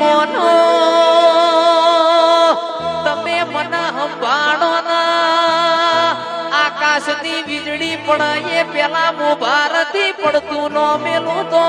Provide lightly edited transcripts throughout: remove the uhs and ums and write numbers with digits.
mono તમે મને સંભાળો ના આકાશની વીજળી પડે એ પેલા મો ભારતી પડતું નો મેલું તો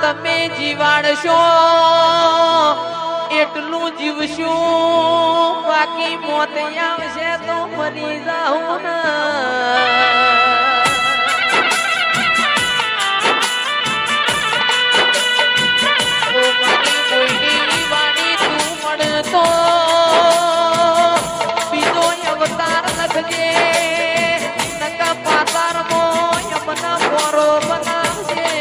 તમે જીવાડશો એટલું જીવશું બાકી મોત આવશે તો મરી જાઉં તો બીજો અવતાર લખજે નકા પાતાર મો યમના પોરો બનાવજે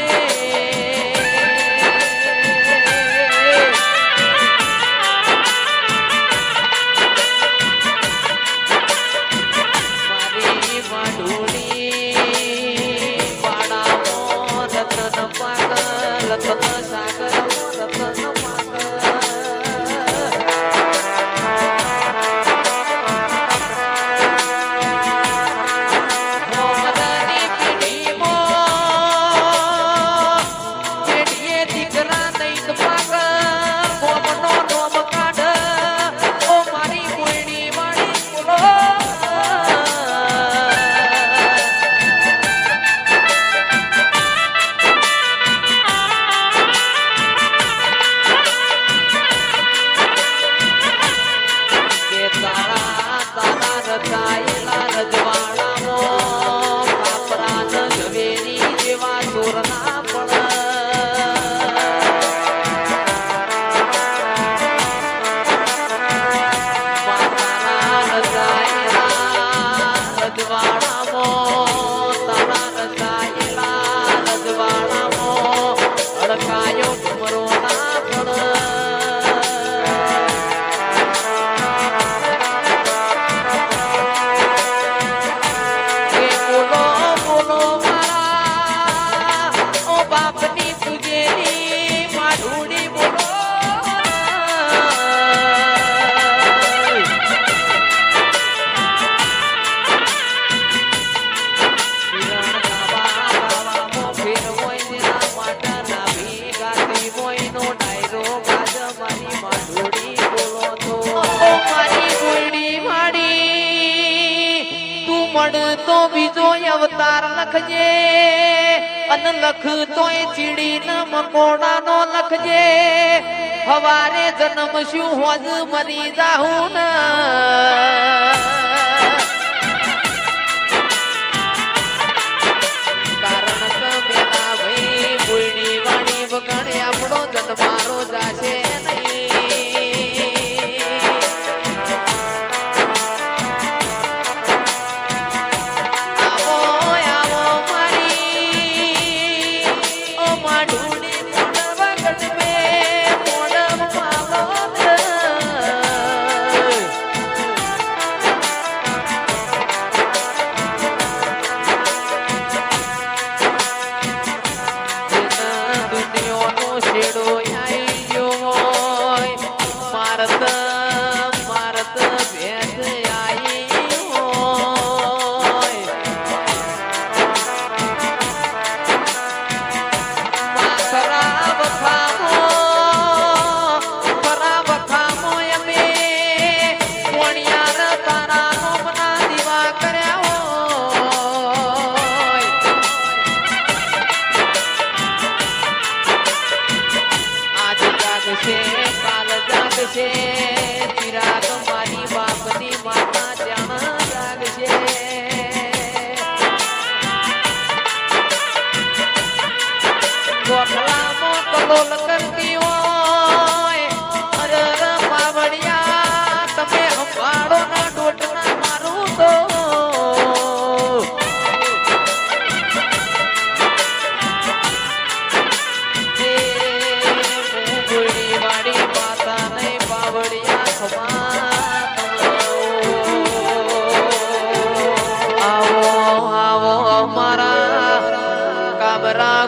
નો ડાયરો ગાજ મારી માધુડી તો બીજો અવતાર લખજે અને લખ તોય ચીડી ન મકોડાનો લખજે હવારે જન્મ શું હોજ મરી જાહું ને કારણ કે પેલા ભાઈ કોઈની વાણી વગણે આપણો જન્મારો જાશે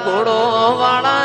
ઘોડો વાળા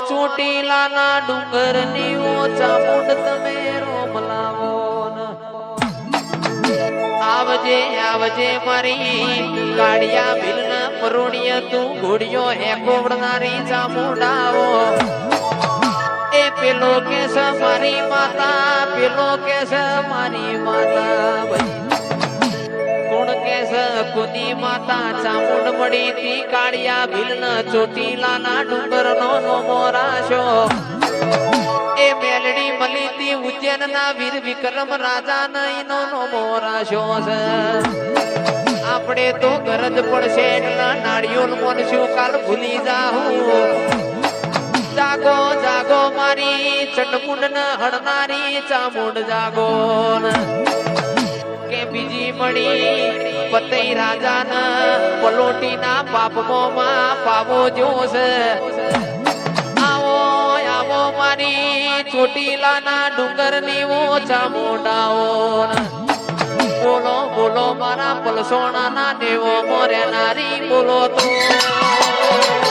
ચોટીલાના ડુંગર ની ઓછા મુંડ તમે રોમ લાવો આવજે આવજે મારી કાળિયા બિલ ના પરોણિય તું ઘોડિયો હે કોવડનારી ચામુંડાઓ એ પેલો કેસ મારી માતા પેલો કેસ મારી માતા કોણ કેસ કુની માતા ચામુંડ મળી તી કાળિયા ભીલ ન ચોટીલા ના ડુંગર નો મોરાશો એ મેલડી મળી તી ઉજ્જૈન ના વીર વિક્રમ રાજા નો મોરાશો છે આપણે તો ગરજ પડશે એટલા નાળિયોલ મોનશું કાલ ભૂલી જાહું જાગો જાગો મારી ચંડમુંડ ન હડનારી ચામુંડ જાગો કે બીજી મળી પતઈ રાજા ના પલોટી ના પાપમાં પાવો જોશ આવો આવો મારી ચોટીલા ના ડુંગર ની ઓછા મોઢાઓ બોલો બોલો મારા પલસોણા ના દેવો મોરે નારી બોલો તો